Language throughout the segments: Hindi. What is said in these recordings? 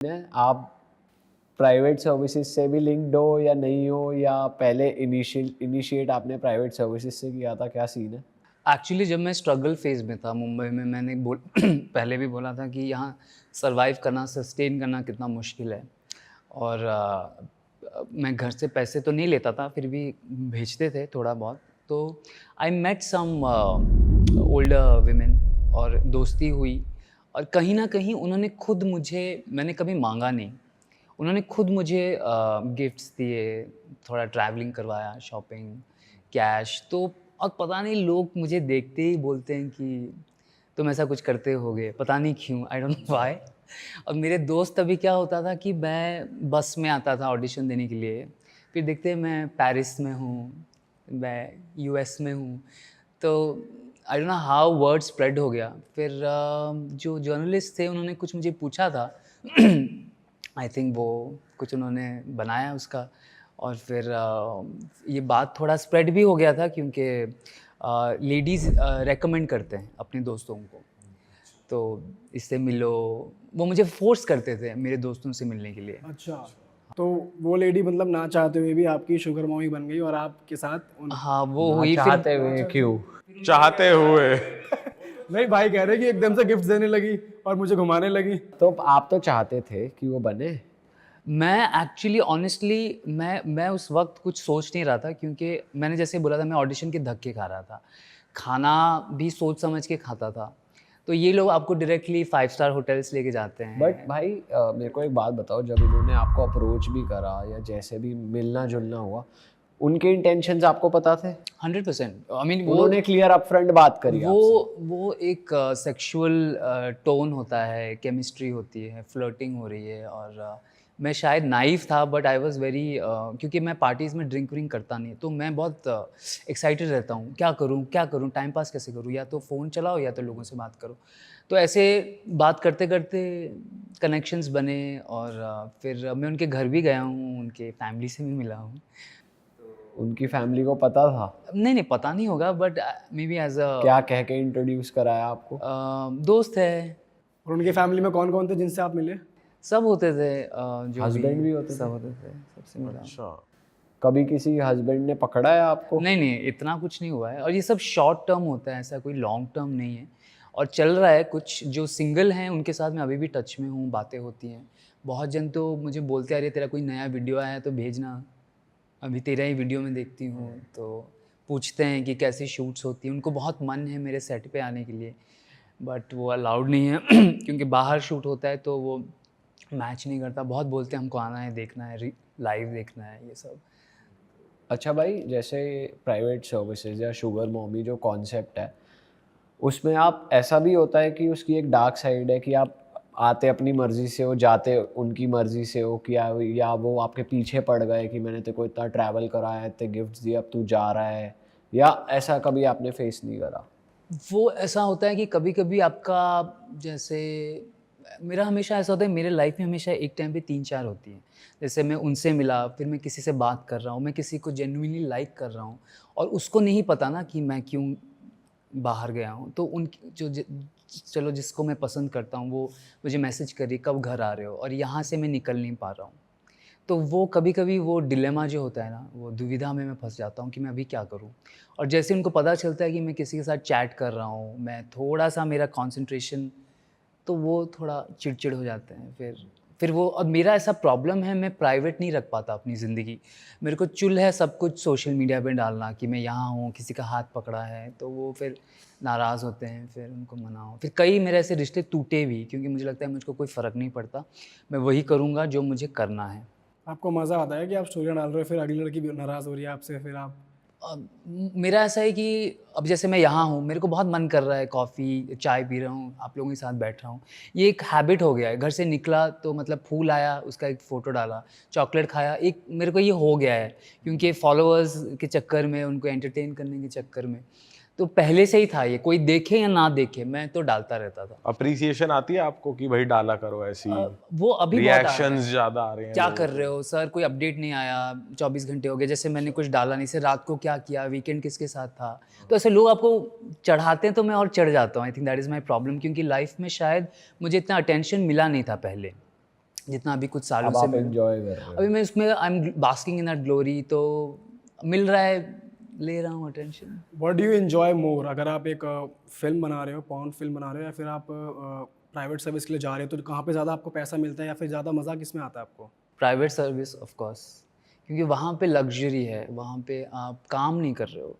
आप प्राइवेट सर्विसेज से भी लिंक्ड हो या नहीं हो, या पहले इनिशिएट आपने प्राइवेट सर्विसेज से किया था, क्या सीन है? एक्चुअली जब मैं स्ट्रगल फेज़ में था मुंबई में, मैंने पहले भी बोला था कि यहाँ सर्वाइव करना, सस्टेन करना कितना मुश्किल है। और मैं घर से पैसे तो नहीं लेता था, फिर भी भेजते थे थोड़ा बहुत। तो I met some older women और दोस्ती हुई, और कहीं न कहीं उन्होंने खुद मुझे, मैंने कभी माँगा नहीं, उन्होंने खुद मुझे गिफ्ट्स दिए, थोड़ा ट्रैवलिंग करवाया, शॉपिंग, कैश। तो और पता नहीं लोग मुझे देखते ही बोलते हैं कि तुम ऐसा कुछ करते होगे, पता नहीं क्यों, आई डोंट नो व्हाई। और मेरे दोस्त अभी क्या होता था कि मैं बस में आता था ऑडिशन देने के लिए, फिर देखते हैं मैं पेरिस में हूँ, मैं यूएस में हूँ। तो I don't know how word spread हो गया। फिर जो जर्नलिस्ट थे उन्होंने कुछ मुझे पूछा था। आई थिंक वो कुछ उन्होंने बनाया उसका, और फिर ये बात थोड़ा स्प्रेड भी हो गया था, क्योंकि लेडीज़ रेकमेंड करते हैं अपने दोस्तों को, तो इससे मिलो। वो मुझे फ़ोर्स करते थे मेरे दोस्तों से मिलने के लिए। अच्छा, तो वो लेडी मतलब ना चाहते हुए भी आपकी शुगर मॉमी बन गई और आपके साथ उन हाँ, वो ना हुई फिर। चाहते हुए क्यों? चाहते हुए। नहीं, भाई कह रहे कि एकदम से गिफ्ट देने लगी और मुझे घुमाने लगी। तो आप तो चाहते थे कि वो बने। मैं एक्चुअली ऑनेस्टली मैं उस वक़्त कुछ सोच नहीं रहा था, क्योंकि मैंने जैसे बोला था मैं ऑडिशन के धक्के खा रहा था। खाना भी सोच समझ के खाता था। तो ये लोग आपको डायरेक्टली 5 स्टार होटल्स लेके जाते हैं। बट भाई मेरे को एक बात बताओ, जब इन्होंने आपको अप्रोच भी करा या जैसे भी मिलना जुलना हुआ, उनके इंटेंशंस आपको पता थे? 100%। आई मीन उन्होंने क्लियर अपफ्रंट बात करी आपसे? वो एक सेक्सुअल टोन होता है, केमिस्ट्री होती है, फ्लर्टिंग हो रही है। और मैं शायद नाइव था, बट आई वाज़ वेरी, क्योंकि मैं पार्टीज़ में ड्रिंक व्रिंक करता नहीं, तो मैं बहुत एक्साइटेड रहता हूँ, क्या करूँ, टाइम पास कैसे करूँ, या तो फ़ोन चलाओ या तो लोगों से बात करो। तो ऐसे बात करते करते कनेक्शंस बने, और फिर मैं उनके घर भी गया हूँ, उनके फैमिली से भी मिला हूँ। उनकी फैमिली को पता था? नहीं, पता नहीं होगा, बट मे बी एज़ क्या कह के इंट्रोड्यूस कराया आपको? दोस्त है। और उनकी फैमिली में कौन कौन थे जिनसे आप मिले? सब होते थे, जो हस्बैंड भी होते सब थे? होते थे, सबसे मिला। अच्छा। कभी किसी हस्बैंड ने पकड़ा है आपको? नहीं, इतना कुछ नहीं हुआ है, और ये सब शॉर्ट टर्म होता है, ऐसा कोई लॉन्ग टर्म नहीं है। और चल रहा है कुछ, जो सिंगल हैं उनके साथ मैं अभी भी टच में हूँ, बातें होती हैं। बहुत जन तो मुझे बोलते अरे तेरा कोई नया वीडियो आया है तो भेजना, अभी तेरा ही वीडियो में देखती हूँ। तो पूछते हैं कि कैसी शूट्स होती हैं, उनको बहुत मन है मेरे सेट पे आने के लिए, बट वो अलाउड नहीं है क्योंकि बाहर शूट होता है तो वो मैच नहीं करता। बहुत बोलते हैं हमको आना है, देखना है, लाइव देखना है, ये सब। अच्छा भाई, जैसे प्राइवेट सर्विसेज या शुगर मॉमी जो कॉन्सेप्ट है, उसमें आप ऐसा भी होता है कि उसकी एक डार्क साइड है कि आप आते अपनी मर्ज़ी से हो, जाते उनकी मर्ज़ी से हो, कि या वो आपके पीछे पड़ गए कि मैंने तेरे को इतना ट्रैवल कराया, इतने गिफ्ट्स दिए, अब तू जा रहा है, या ऐसा कभी आपने फेस नहीं करा? वो ऐसा होता है कि कभी-कभी आपका, जैसे मेरा हमेशा ऐसा होता है, मेरे लाइफ में हमेशा एक टाइम पे 3-4 होती हैं। जैसे मैं उनसे मिला, फिर मैं किसी से बात कर रहा हूँ, मैं किसी को जेन्युइनली लाइक कर रहा हूँ, और उसको नहीं पता ना कि मैं क्यों बाहर गया हूँ। तो उन जो चलो जिसको मैं पसंद करता हूँ वो मुझे मैसेज कर रही है, कब घर आ रहे हो? और यहाँ से मैं निकल नहीं पा रहा हूँ। तो वो कभी-कभी वो डिलेमा जो होता है ना, वो दुविधा में मैं फँस जाता हूँ कि मैं अभी क्या करूँ? और जैसे उनको पता चलता है कि मैं किसी के साथ चैट कर रहा हूँ, मैं थोड़ा-सा मेरा कंसंट्रेशन, तो वो थोड़ा चिड़चिड़ हो जाते हैं। फिर वो, अब मेरा ऐसा प्रॉब्लम है, मैं प्राइवेट नहीं रख पाता अपनी ज़िंदगी। मेरे को चुल है सब कुछ सोशल मीडिया पे डालना कि मैं यहाँ हूँ, किसी का हाथ पकड़ा है, तो वो फिर नाराज़ होते हैं, फिर उनको मनाओ। फिर कई मेरे ऐसे रिश्ते टूटे भी, क्योंकि मुझे लगता है मुझको कोई फ़र्क नहीं पड़ता, मैं वही करूँगा जो मुझे करना है। आपको मज़ा आता है कि आप स्टोरियाँ डाल रहे हो, फिर अगली लड़की भी नाराज़ हो रही है आपसे, फिर आप मेरा ऐसा है कि अब जैसे मैं यहाँ हूँ, मेरे को बहुत मन कर रहा है, कॉफ़ी, चाय पी रहा हूँ, आप लोगों के साथ बैठ रहा हूँ। ये एक हैबिट हो गया है, घर से निकला तो मतलब फूल आया, उसका एक फ़ोटो डाला, चॉकलेट खाया, एक मेरे को ये हो गया है, क्योंकि फ़ॉलोअर्स के चक्कर में, उनको एंटरटेन करने के चक्कर में। तो पहले से ही था ये, कोई देखे या ना देखे, मैं तो डालता रहता था। अप्रिसिएशन आती है आपको कि भाई डाला करो ऐसी? वो अभी बहुत आ रहा है। रिएक्शंस ज़्यादा आ रहे हैं क्या लोगों कर के? रहे हो सर, कोई अपडेट नहीं आया, 24 घंटे हो गए, जैसे मैंने कुछ डाला नहीं, सर रात को क्या किया, वीकेंड किसके साथ था। तो ऐसे लोग आपको चढ़ाते हैं तो मैं और चढ़ जाता हूँ। I think that is my problem, क्योंकि लाइफ में शायद मुझे इतना अटेंशन मिला नहीं था पहले। जितना अभी कुछ सालों अब से आप एंजॉय कर रहे हो। अभी मैं इसमें I am basking in that glory, तो मिल रहा है, ले रहा हूँ attention. What do you enjoy मोर? अगर आप एक फिल्म बना रहे हो, पॉर्न फिल्म बना रहे हो, या फिर आप प्राइवेट सर्विस के लिए जा रहे हो, तो कहाँ पे ज़्यादा आपको पैसा मिलता है, या फिर ज़्यादा मज़ा किस में आता है आपको? प्राइवेट सर्विस ऑफ कोर्स, क्योंकि वहाँ पे लग्जरी है, वहाँ पे आप काम नहीं कर रहे हो,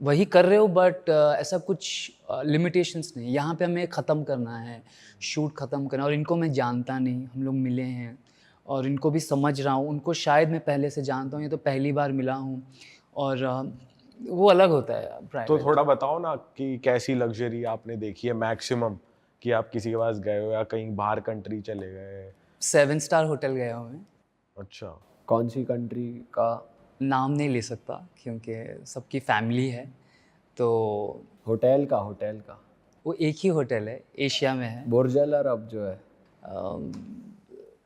वही कर रहे हो बट ऐसा कुछ लिमिटेशंस नहीं। यहाँ पे हमें ख़त्म करना है, शूट ख़त्म करना, और इनको मैं जानता नहीं, हम लोग मिले हैं और इनको भी समझ रहा हूँ, उनको शायद मैं पहले से जानता हूँ, ये तो पहली बार मिला हूँ, और वो अलग होता है तो प्राइवेट। थोड़ा बताओ ना कि कैसी लग्जरी आपने देखी है मैक्सिमम, कि आप किसी के पास गए हो या कहीं बाहर कंट्री चले गए? 7 स्टार होटल गया हूँ मैं, अच्छा। कौन सी कंट्री का? नाम नहीं ले सकता क्योंकि सबकी फैमिली है, तो होटल का वो एक ही होटल है, एशिया में है। बुर्ज अल अरब जो है।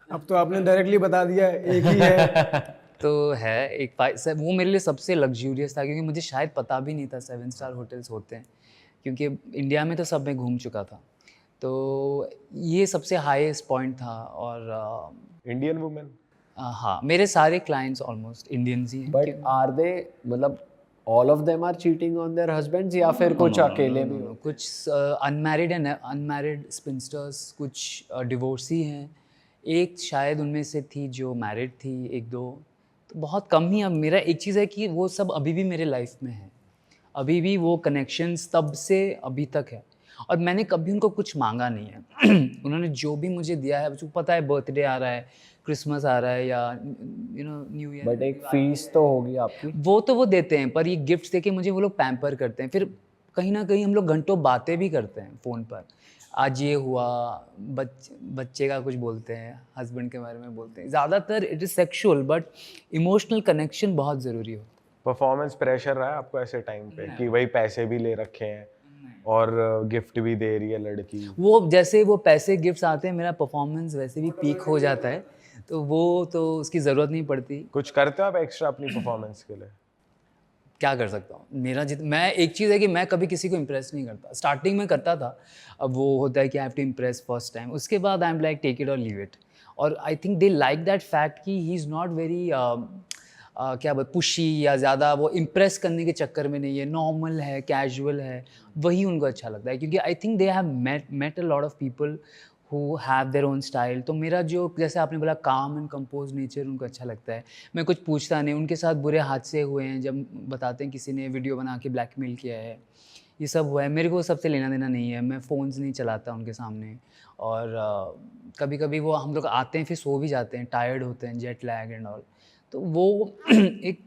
अब तो आपने डायरेक्टली बता दिया, एक ही है। तो है एक वो मेरे लिए सबसे लग्जूरियस था, क्योंकि मुझे शायद पता भी नहीं था 7 स्टार होटल्स होते हैं, क्योंकि इंडिया में तो सब मैं घूम चुका था, तो ये सबसे हाईएस्ट पॉइंट था। और इंडियन वुमेन? हाँ, मेरे सारे क्लाइंट्स ऑलमोस्ट इंडियंस ही हैं। बट आर दे, मतलब all of them are cheating on their husbands, या फिर कुछ अकेले भी हो? कुछ अनमैरिड स्पिंस्टर्स, कुछ डिवोर्सी हैं, एक शायद उनमें से थी जो मैरिड थी, एक दो, तो बहुत कम ही। अब मेरा एक चीज़ है कि वो सब अभी भी मेरे लाइफ में है, अभी भी वो कनेक्शंस तब से अभी तक है, और मैंने कभी उनको कुछ मांगा नहीं है। उन्होंने जो भी मुझे दिया है, मुझे पता है बर्थडे आ रहा है, क्रिसमस आ रहा है, या न्यू ईयर, बट एक फीस तो होगी आपकी। वो तो देते हैं, पर ये गिफ्ट्स देके मुझे वो लोग पैम्पर करते हैं। फिर कहीं ना कहीं हम लोग घंटों बातें भी करते हैं फ़ोन पर, आज ये हुआ, बच्चे का कुछ बोलते हैं, हस्बैंड के बारे में बोलते हैं। ज़्यादातर it is sexual, but emotional connection बहुत ज़रूरी होता है। परफॉर्मेंस प्रेशर रहा है आपको ऐसे टाइम पे कि भाई पैसे भी ले रखे हैं और गिफ्ट भी दे रही है लड़की? वो जैसे वो पैसे गिफ्ट्स आते हैं, मेरा परफॉर्मेंस वैसे भी पीक हो जाता है, तो वो तो उसकी ज़रूरत नहीं पड़ती। कुछ करते हो आप एक्स्ट्रा अपनी परफॉर्मेंस के लिए? क्या कर सकता हूँ, मैं एक चीज़ है कि मैं कभी किसी को इम्प्रेस नहीं करता। स्टार्टिंग में करता था, अब वो होता है कि I have to impress first time, उसके बाद I am like take it और लीव इट। और I think they like that fact कि ही इज़ नॉट वेरी क्या बोल पुशी, या ज़्यादा वो इम्प्रेस करने के चक्कर में नहीं है, नॉर्मल है, कैजुअल है, वही उनको अच्छा लगता है। क्योंकि I think they have met a lot of people who have their own style. तो मेरा जो, जैसे आपने बोला, काम एंड कंपोज नेचर उनको अच्छा लगता है। मैं कुछ पूछता नहीं, उनके साथ बुरे हादसे हुए हैं जब बताते हैं किसी ने वीडियो बना के ब्लैकमेल किया है, ये सब हुआ है, मेरे को सबसे लेना देना नहीं है। मैं फ़ोन्स नहीं चलाता उनके सामने, और कभी कभी वो हम लोग आते हैं फिर सो भी जाते हैं, टायर्ड होते हैं, जेट लैग एंड ऑल, तो वो एक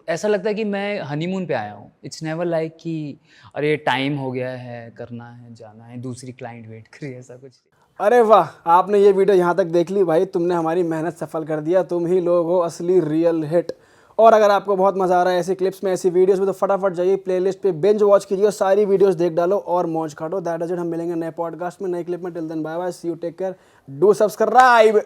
ऐसा लगता है कि मैं हनीमून पे आया हूँ। इट्स नेवर लाइक कि अरे टाइम हो गया है, करना है, जाना है, दूसरी क्लाइंट वेट कर रही है, ऐसा कुछ। अरे वाह, आपने ये वीडियो यहाँ तक देख ली भाई, तुमने हमारी मेहनत सफल कर दिया। तुम ही लोग हो असली रियल हिट। और अगर आपको बहुत मज़ा आ रहा है ऐसी क्लिप्स में, ऐसी वीडियोस में, तो फटाफट जाइए प्लेलिस्ट पे, बिंज वॉच कीजिए और सारी वीडियोस देख डालो और मौज काटो। That is it. हम मिलेंगे नए पॉडकास्ट में, नए क्लिप में। Till then bye bye, see you, take care, do subscribe.